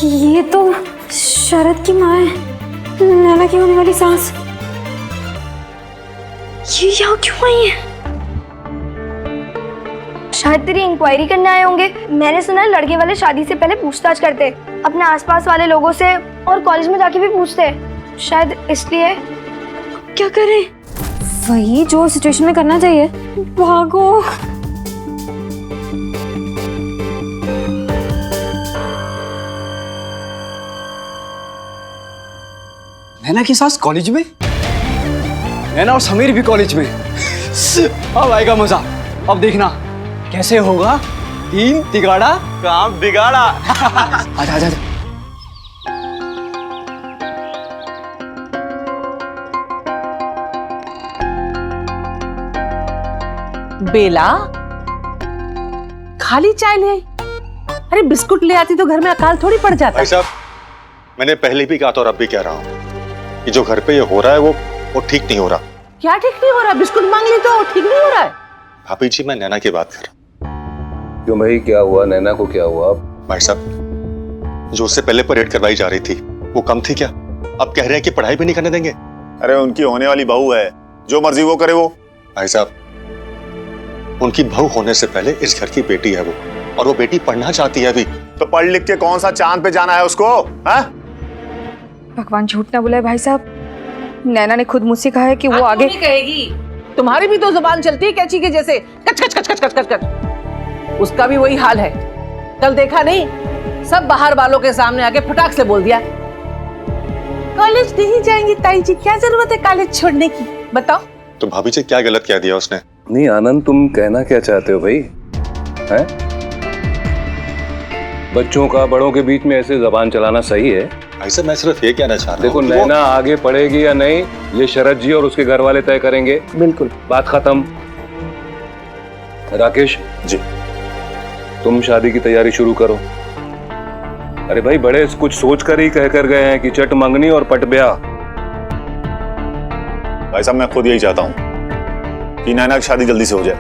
ये तो शरद की माँ है, नैना की होने वाली सास। ये यहाँ क्यों आई है? शायद तेरी इंक्वायरी करने आए होंगे। मैंने सुना है लड़के वाले शादी से पहले पूछताछ करते, अपने आसपास वाले लोगों से और कॉलेज में जाके भी पूछते, शायद इसलिए। क्या करें? वही जो सिचुएशन में करना चाहिए। भागो। नैना की सास कॉलेज में? नैना और समीर भी कॉलेज में। अब आएगा मजा। अब देखना कैसे होगा। 3 तिगाड़ा काम बिगाड़ा। आजा आजा। बेला, खाली चाय ले आई। अरे बिस्कुट ले आती तो घर में अकाल थोड़ी पड़ जाता। भाई साहब, मैंने पहले भी कहा था और अब भी कह रहा हूँ कि जो घर पे ये हो रहा है वो ठीक नहीं हो रहा। क्या ठीक नहीं हो रहा? बिस्कुट मांग ली तो ठीक नहीं हो रहा है? भाभी जी, मैं नैना की बात कर रहा हूँ। क्यों भाई, क्या हुआ? नैना को क्या हुआ? भाई साहब, जो उससे पहले परेड करवाई जा रही थी वो कम थी क्या? अब कह रहे हैं कि पढ़ाई भी नहीं करने देंगे। अरे उनकी होने वाली बहू है, जो मर्जी वो करे। वो भाई साहब, उनकी बहू होने से पहले इस घर की बेटी है वो, और वो बेटी पढ़ना चाहती है अभी। तो पढ़ लिख के कौन सा चांद पे जाना है उसको? हा? भगवान झूठ ना बुलाए भाई साहब। नैना ने खुद मुझसे कहा है कि वो आगे कहेगी। तुम्हारी भी तो जुबान चलती है कैची के जैसे, कच कच कच कच कच कच कच। उसका भी वही हाल है। कल देखा नहीं, सब बाहर वालों के सामने आके फटाक से बोल दिया कॉलेज नहीं जाएंगी ताई जी, क्या जरूरत है कॉलेज छोड़ने की, बताओ। तो भाभी जी, क्या गलत कह दिया उसने? नहीं आनंद, तुम कहना क्या चाहते हो भाई? हैं? बच्चों का बड़ों के बीच में ऐसे जबान चलाना सही है? भाई साहब, मैं सिर्फ ये कहना चाह रहा हूँ। देखो, नैना आगे पढ़ेगी या नहीं ये शरद जी और उसके घर वाले तय करेंगे। बिल्कुल, बात खत्म। राकेश जी, तुम शादी की तैयारी शुरू करो। अरे भाई, बड़े कुछ सोच कर ही कह कर गए हैं कि चट मंगनी और पट ब्याह। भाई साहब, मैं खुद यही चाहता हूँ कि नैना की शादी जल्दी से हो जाए,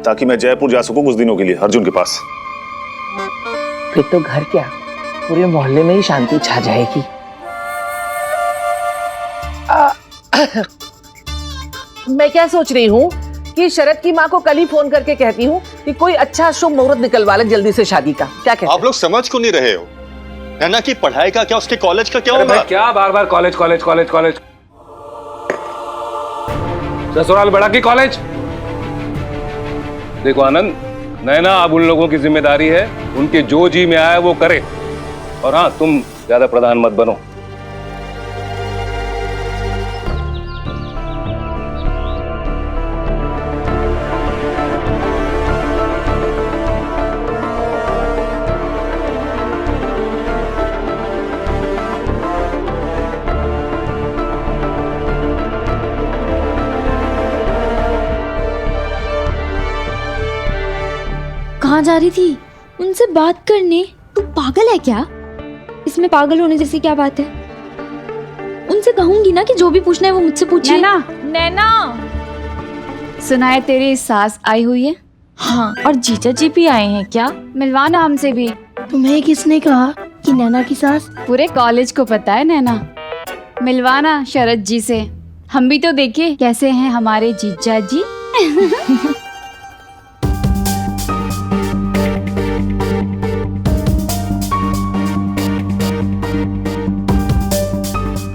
ताकि मैं जयपुर जा सकूं कुछ दिनों के लिए अर्जुन के पास। फिर तो घर क्या, पूरे मोहल्ले में ही शांति छा जाएगी। मैं क्या सोच रही हूँ कि शरद की माँ को कल ही फोन करके कहती हूँ कि कोई अच्छा शुभ मुहूर्त निकलवा ले जल्दी से शादी का। क्या कहते? आप लोग समझ क्यों नहीं रहे हो? नैना की पढ़ाई का क्या, उसके कॉलेज का क्या अरे होगा? भाई, क्या बार बार कॉलेज कॉलेज कॉलेज कॉलेज? ससुराल बड़ा की कॉलेज? देखो आनंद, नैना अब उन लोगों की जिम्मेदारी है, उनके जो जी में आए वो करे। और हाँ, तुम ज्यादा प्रधान मत बनो। कहाँ जा रही थी? उनसे बात करने? तू पागल है क्या? इसमें पागल होने जैसी क्या बात है? उनसे कहूंगी ना कि जो भी पूछना है वो मुझसे पूछिए। नैना, नैना, सुना है तेरी सास आई हुई है? हाँ। और जीजा जी भी आए हैं क्या? मिलवाना हमसे भी। तुम्हें किसने कहा कि नैना की सास? पूरे कॉलेज को पता है नैना। मिलवाना शरद जी से। हम भी तो देखे कैसे हैं हमारे जीजा जी।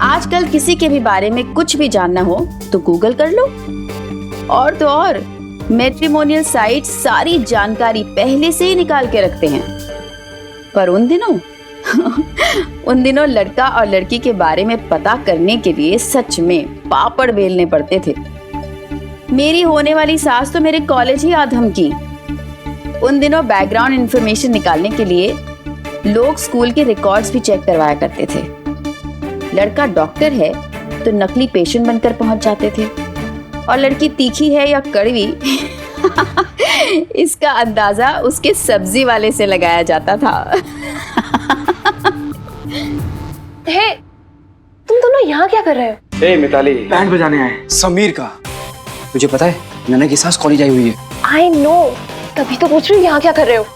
आजकल किसी के भी बारे में कुछ भी जानना हो तो गूगल कर लो। और तो और मैट्रिमोनियल साइट सारी जानकारी पहले से ही निकाल के रखते हैं। पर उन दिनों लड़का और लड़की के बारे में पता करने के लिए सच में पापड़ बेलने पड़ते थे। मेरी होने वाली सास तो मेरे कॉलेज ही आधम की। उन दिनों बैकग्राउंड इंफॉर्मेशन निकालने के लिए लोग स्कूल के रिकॉर्ड्स भी चेक करवाया करते थे। लड़का डॉक्टर है तो नकली पेशेंट बनकर पहुंच जाते थे, और लड़की तीखी है या कड़वी इसका अंदाजा उसके सब्जी वाले से लगाया जाता था। हे, तुम दोनों यहाँ क्या कर रहे हो? ए मिताली, बैंड बजाने आए। समीर का। तुझे पता है नैना की सास कॉलेज आई हुई है। आई नो, तभी तो पूछ रही हूँ यहाँ क्या कर रहे हो।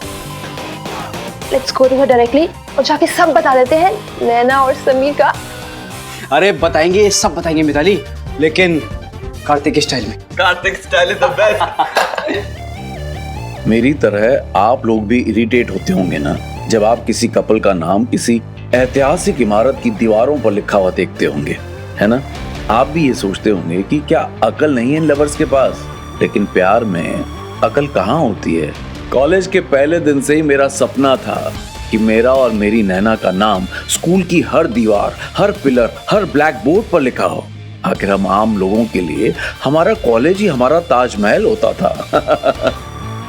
Let's go to her directly और जाके सब बता देते हैं नैना और समीर का। अरे बताएंगे, सब बताएंगे मिताली, लेकिन कार्तिक स्टाइल में। Kartik style is the best. मेरी तरह आप लोग भी इरिटेट होते होंगे ना जब आप किसी कपल का नाम किसी ऐतिहासिक इमारत की दीवारों पर लिखा हुआ देखते होंगे, है ना? आप भी ये सोचते होंगे कि क्या अकल नहीं है इन लवर्स के पास? लेकिन प्यार में अकल कहाँ होती है? कॉलेज के पहले दिन से ही मेरा सपना था कि मेरा और मेरी नैना का नाम स्कूल की हर दीवार, हर पिलर, हर ब्लैक बोर्ड पर लिखा हो। आखिर हम आम लोगों के लिए हमारा कॉलेज ही हमारा ताजमहल होता था।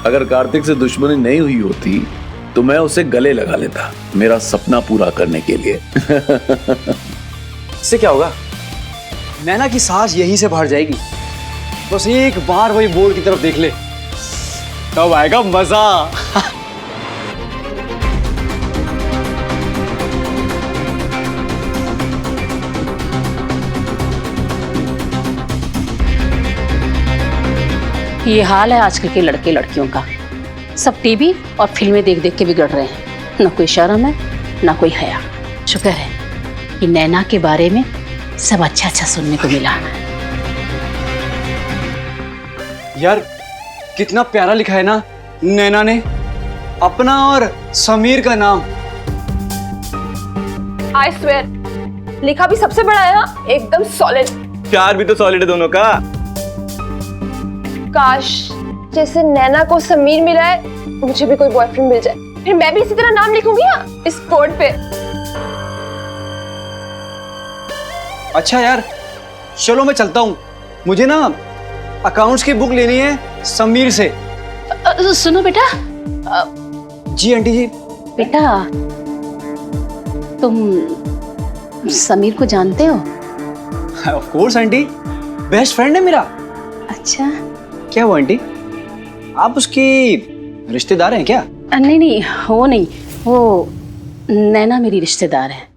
अगर कार्तिक से दुश्मनी नहीं हुई होती तो मैं उसे गले लगा लेता, मेरा सपना पूरा करने के लिए। इससे क्या होगा? नैना की सांस यहीं से बाहर जाएगी। बस एक बार वही बोर्ड की तरफ देख ले, तब आएगा मजा। ये हाल है आजकल के लड़के लड़कियों का। सब टीवी और फिल्में देख देख के बिगड़ रहे हैं। ना कोई शर्म है, ना कोई हया। शुक्र है कि नैना के बारे में सब अच्छा अच्छा सुनने को मिला। यार कितना प्यारा लिखा है ना नैना ने, अपना और समीर का नाम। आई स्वेयर लिखा भी सबसे बड़ा है ना, एकदम सॉलिड। प्यार भी तो सॉलिड है दोनों का। काश जैसे नैना को समीर मिला है मुझे भी कोई बॉयफ्रेंड मिल जाए, फिर मैं भी इसी तरह नाम लिखूंगी ना इस बोर्ड पे। अच्छा यार चलो मैं चलता हूँ, मुझे ना अकाउंट्स की बुक लेनी है समीर से। सुनो बेटा। जी आंटी जी। बेटा तुम समीर को जानते हो? Of course aunty, best friend है मेरा। अच्छा। क्या हुआ आंटी, आप उसकी रिश्तेदार हैं क्या? नहीं नहीं, वो नहीं, वो नैना मेरी रिश्तेदार है।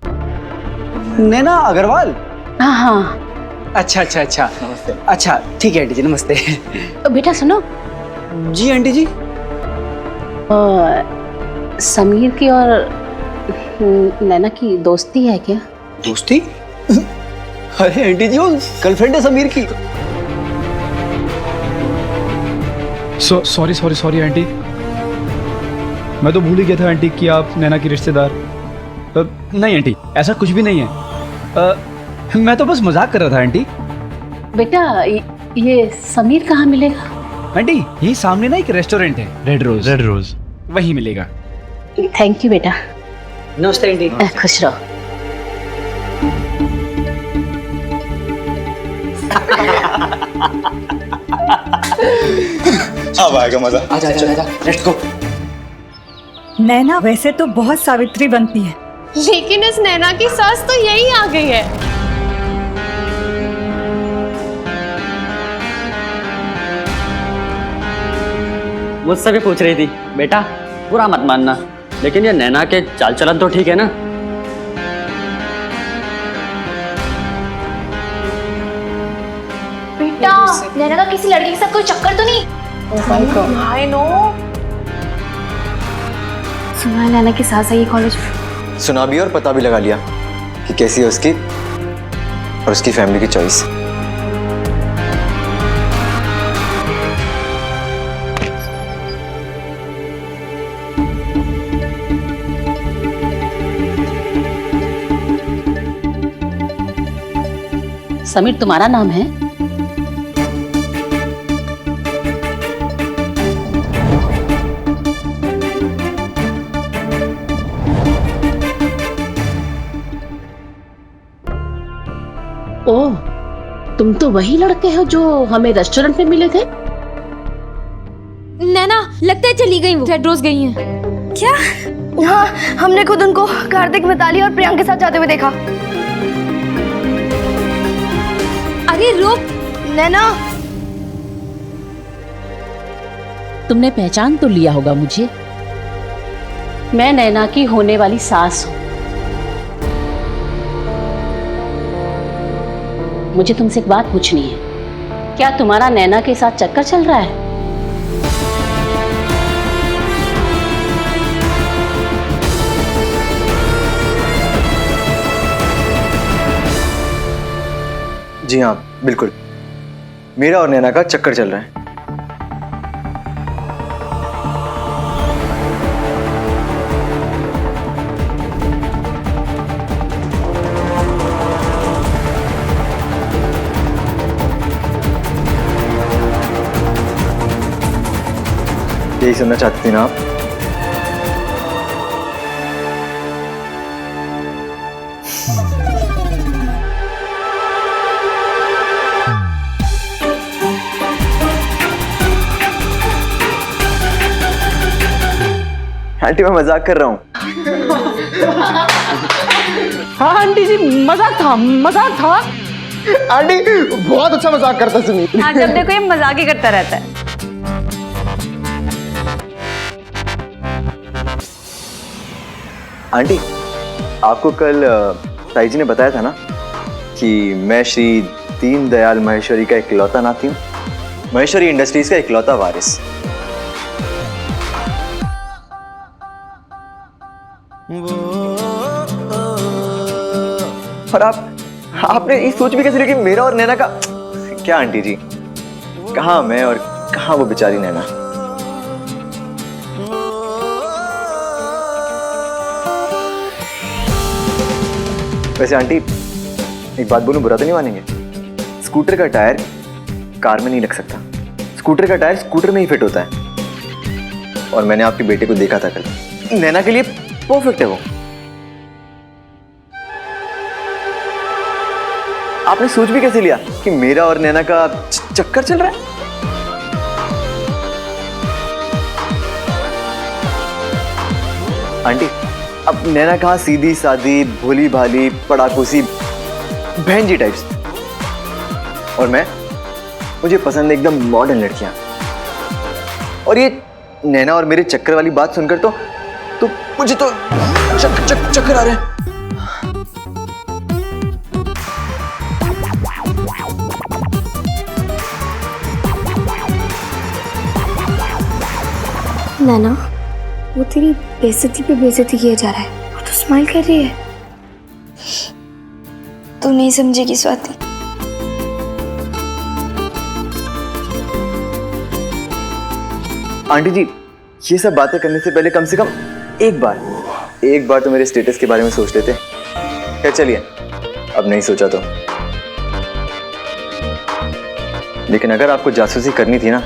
नैना अग्रवाल? हाँ हाँ। अच्छा अच्छा अच्छा, नमस्ते। अच्छा ठीक है आंटी जी, नमस्ते। बेटा सुनो। जी आंटी जी। समीर की और नैना की दोस्ती है क्या? दोस्ती? अरे आंटी जी वो गर्लफ्रेंड है समीर की। सॉरी आंटी, मैं तो भूल ही गया था आंटी कि आप नैना की रिश्तेदार। नहीं आंटी, ऐसा कुछ भी नहीं है। मैं तो बस मजाक कर रहा था आंटी। बेटा ये समीर कहाँ मिलेगा? आंटी यही सामने ना एक रेस्टोरेंट है, रेड रोज, वही मिलेगा। थैंक यू बेटा। नमस्ते आंटी। खुश रहो। अब आएगा मजा। आजा लेट्स गो। नैना वैसे तो बहुत सावित्री बनती है, लेकिन इस नैना की सास तो यही आ गई है। मुझसे भी पूछ रही थी, बेटा बुरा मत मानना, लेकिन ये नैना के चाल चलन तो ठीक है ना? बेटा नैना का किसी लड़के के साथ कोई चक्कर तो नहीं? I know. सुना है नैना की सास आई कॉलेज में। सुना भी और पता भी लगा लिया कि कैसी है उसकी और उसकी फैमिली की चॉइस। समीर तुम्हारा नाम है? ओह, तुम तो वही लड़के हो जो हमें रेस्टोरेंट में मिले थे। नैना लगता है चली गई, वो रेड रोज गई हैं। क्या? हाँ, हमने खुद उनको कार्तिक, मिताली और प्रियंका के साथ जाते हुए देखा। अरे रुक नैना। तुमने पहचान तो लिया होगा मुझे। मैं नैना की होने वाली सास हूं। मुझे तुमसे एक बात पूछनी है, क्या तुम्हारा नैना के साथ चक्कर चल रहा है? जी हाँ, बिल्कुल। मेरा और नैना का चक्कर चल रहा है। यही सुनना चाहती थी ना आप? आंटी मैं मजाक कर रहा हूँ। हाँ आंटी जी, मजाक था, मजाक था। आंटी बहुत अच्छा मजाक करता सुनील। हाँ, जब देखो ये मजाक ही करता रहता है। आंटी आपको कल ताई जी ने बताया था ना कि मैं श्री दीनदयाल महेश्वरी का इकलौता नाती हूँ, महेश्वरी इंडस्ट्रीज का इकलौता वारिस। और आपने ये सोच भी कैसे लिया कि मेरा और नैना का क्या? आंटी जी कहाँ मैं और कहाँ वो बेचारी नैना। वैसे आंटी एक बात बोलूं, बुरा तो नहीं मानेंगे? स्कूटर का टायर कार में नहीं लग सकता, स्कूटर का टायर स्कूटर में ही फिट होता है। और मैंने आपके बेटे को देखा था कल, नैना के लिए परफेक्ट है वो। आपने सोच भी कैसे लिया कि मेरा और नैना का चक्कर चल रहा है? आंटी अब नैना कहाँ सीधी सादी भोली भाली पड़ाकूसी बहन जी टाइप्स, और मुझे पसंद है एकदम मॉडर्न लड़कियां। और ये नैना और मेरे चक्कर वाली बात सुनकर तो मुझे तो चक्कर आ रहे हैं। नैना, वो तेरी बेइज्जती पे बेइज्जती किया जा रहा है, वो तो स्माइल कर रही है। तू नहीं समझेगी स्वाति। आंटी जी ये सब बातें करने से पहले कम से कम एक बार तो मेरे स्टेटस के बारे में सोच लेते। क्या चलिए, अब नहीं सोचा तो। लेकिन अगर आपको जासूसी करनी थी ना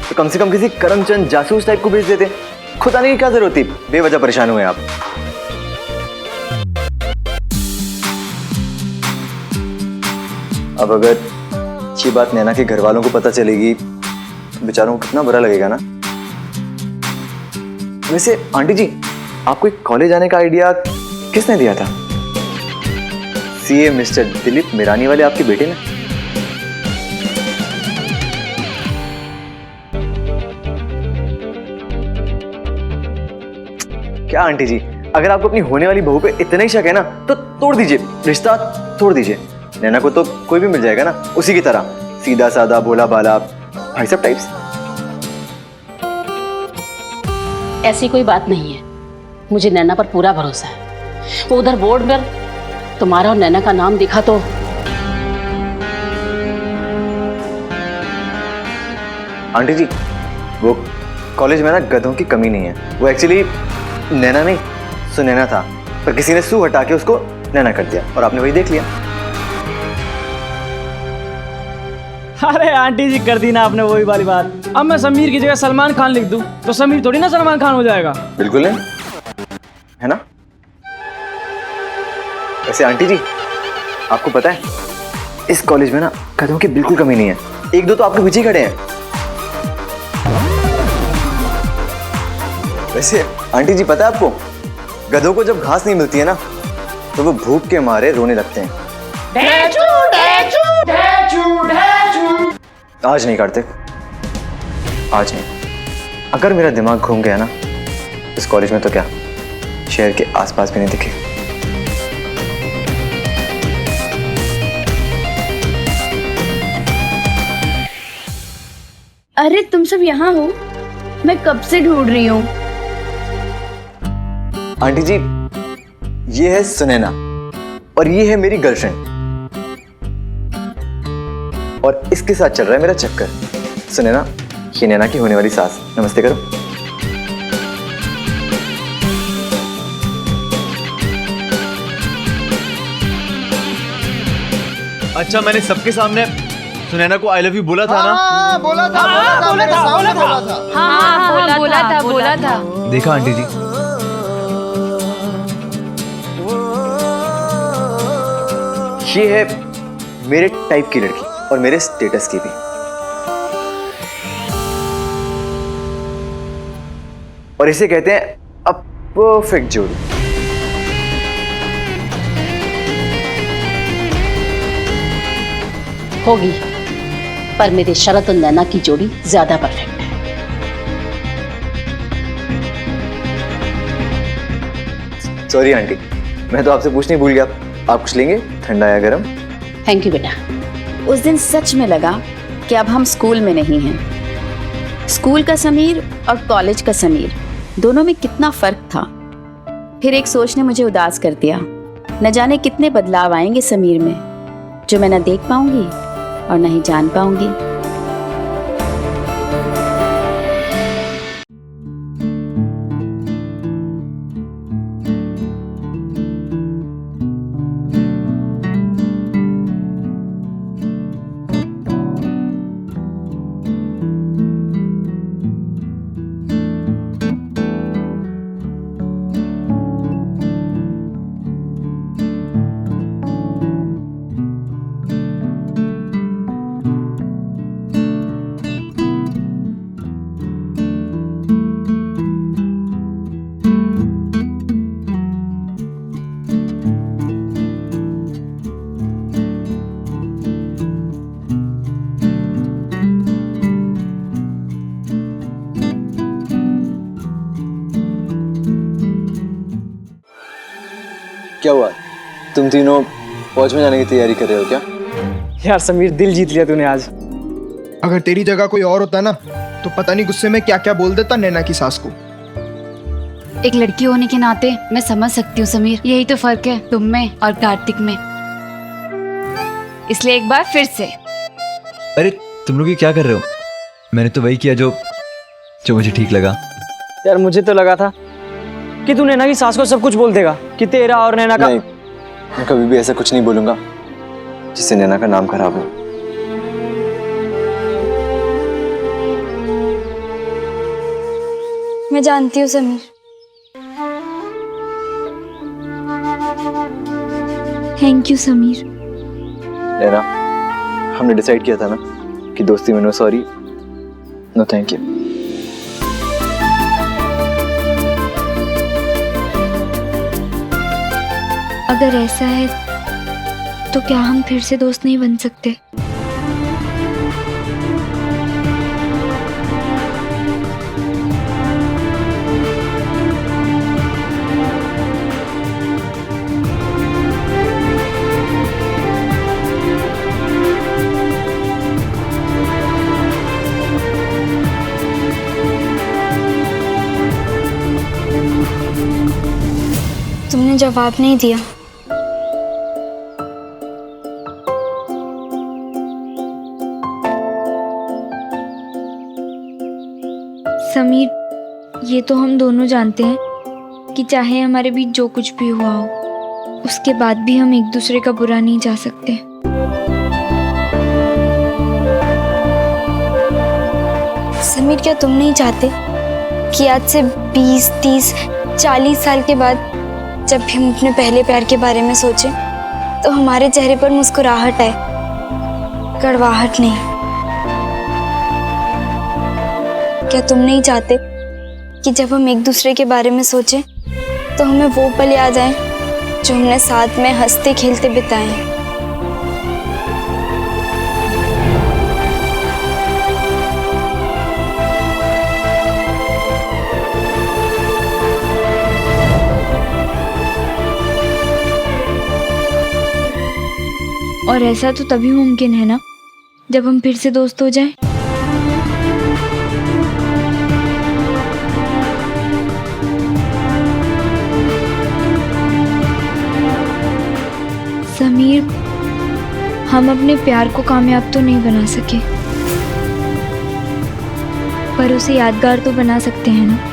तो कम से कम किसी करमचंद जासूस टाइप को भेज देते। खुद आने की क्या जरूरत थी? बेवजह परेशान हुए आप। अब अगर ये बात नैना के घर वालों को पता चलेगी तो बेचारों को कितना बुरा लगेगा ना। वैसे आंटी जी आपको एक कॉलेज आने का आइडिया किसने दिया था? सीए मिस्टर दिलीप मिरानी वाले आपके बेटे ने? क्या आंटी जी, अगर आपको अपनी होने वाली बहू पे इतना ही शक है ना तो तोड़ दीजिए, रिश्ता तोड़ दीजिए। नैना को तो कोई भी मिल जाएगा ना उसी की तरह, सीधा साधा भोला भाला भाई सब टाइप्स। ऐसी कोई बात नहीं है, मुझे नैना पर पूरा भरोसा है। वो उधर बोर्ड पर तुम्हारा और नैना का नाम दिखा तो आंटी जी वो कॉलेज में ना गधों की कमी नहीं है। वो एक्चुअली नैना नहीं सुनैना था, पर किसी ने सू हटा के उसको नैना कर दिया और आपने वही देख लिया। अरे आंटी जी कर दी ना आपने वही वाली बात। अब मैं समीर की जगह सलमान खान लिख दूं तो समीर थोड़ी ना सलमान खान हो जाएगा। बिल्कुल नहीं है ना। वैसे आंटी जी आपको पता है इस कॉलेज में ना गधों की बिल्कुल कमी नहीं है। एक दो तो आपके पीछे खड़े हैं। वैसे आंटी जी पता है आपको, गधों को जब घास नहीं मिलती है ना तो वो भूख के मारे रोने लगते हैं। आज नहीं करते, आज नहीं। अगर मेरा दिमाग घूम गया ना इस कॉलेज में तो क्या शहर के आसपास भी नहीं दिखे। अरे तुम सब यहाँ हो? मैं कब से ढूंढ रही हूँ। आंटी जी ये है सुनैना और ये है मेरी गर्लफ्रेंड। और इसके साथ चल रहा है मेरा चक्कर। सुने ना, ये नैना की होने वाली सास। नमस्ते करो। अच्छा, मैंने सबके सामने सुनैना को आई लव यू बोला था ना? बोला था बोला था। देखा आंटी जी, ये है मेरे टाइप की लड़की और मेरे स्टेटस की भी। और इसे कहते हैं अ परफेक्ट जोड़ी। होगी, पर मेरे शरत और नैना की जोड़ी ज्यादा परफेक्ट है। सॉरी आंटी, मैं तो आपसे पूछने भूल गया। आप कुछ लेंगे, ठंडा या गरम? थैंक यू बेटा। उस दिन सच में लगा कि अब हम स्कूल में नहीं हैं। स्कूल का समीर और कॉलेज का समीर, दोनों में कितना फर्क था। फिर एक सोच ने मुझे उदास कर दिया। न जाने कितने बदलाव आएंगे समीर में, जो मैं न देख पाऊंगी और न ही जान पाऊंगी। क्या हुआ, तुम तीनों फौज में जाने की तैयारी कर रहे हो क्या? यार समीर, दिल जीत लिया तूने आज। अगर तेरी जगह कोई और होता ना तो पता नहीं गुस्से में क्या क्या बोल देता नैना की सास को। एक लड़की होने के नाते मैं समझ सकती हूँ समीर, यही तो फर्क है तुम में और कार्तिक में। इसलिए एक बार फिर से। अरे तुम लोग ये क्या कर रहे हो? मैंने तो वही किया जो मुझे ठीक लगा। यार मुझे तो लगा था कि तू नैना की सास को सब कुछ बोल देगा कि तेरा और नैना का। नहीं, मैं कभी भी ऐसा कुछ नहीं बोलूंगा जिससे नैना का नाम खराब हो। मैं जानती हूँ समीर। Thank you Sameer. नैना, हमने डिसाइड किया था ना कि दोस्ती में no sorry no thank you. अगर ऐसा है तो क्या हम फिर से दोस्त नहीं बन सकते? तुमने जवाब नहीं दिया। समीर, ये तो हम दोनों जानते हैं कि चाहे हमारे बीच जो कुछ भी हुआ हो, उसके बाद भी हम एक दूसरे का बुरा नहीं चाह सकते। समीर, क्या तुम नहीं चाहते कि आज से 20, 30, 40 साल के बाद जब भी हम अपने पहले प्यार के बारे में सोचें तो हमारे चेहरे पर मुस्कुराहट आए, कड़वाहट नहीं? क्या तुम नहीं चाहते कि जब हम एक दूसरे के बारे में सोचें तो हमें वो पल याद आए जो हमने साथ में हंसते खेलते बिताए हैं? और ऐसा तो तभी मुमकिन है ना जब हम फिर से दोस्त हो जाएं। समीर, हम अपने प्यार को कामयाब तो नहीं बना सके, पर उसे यादगार तो बना सकते हैं ना।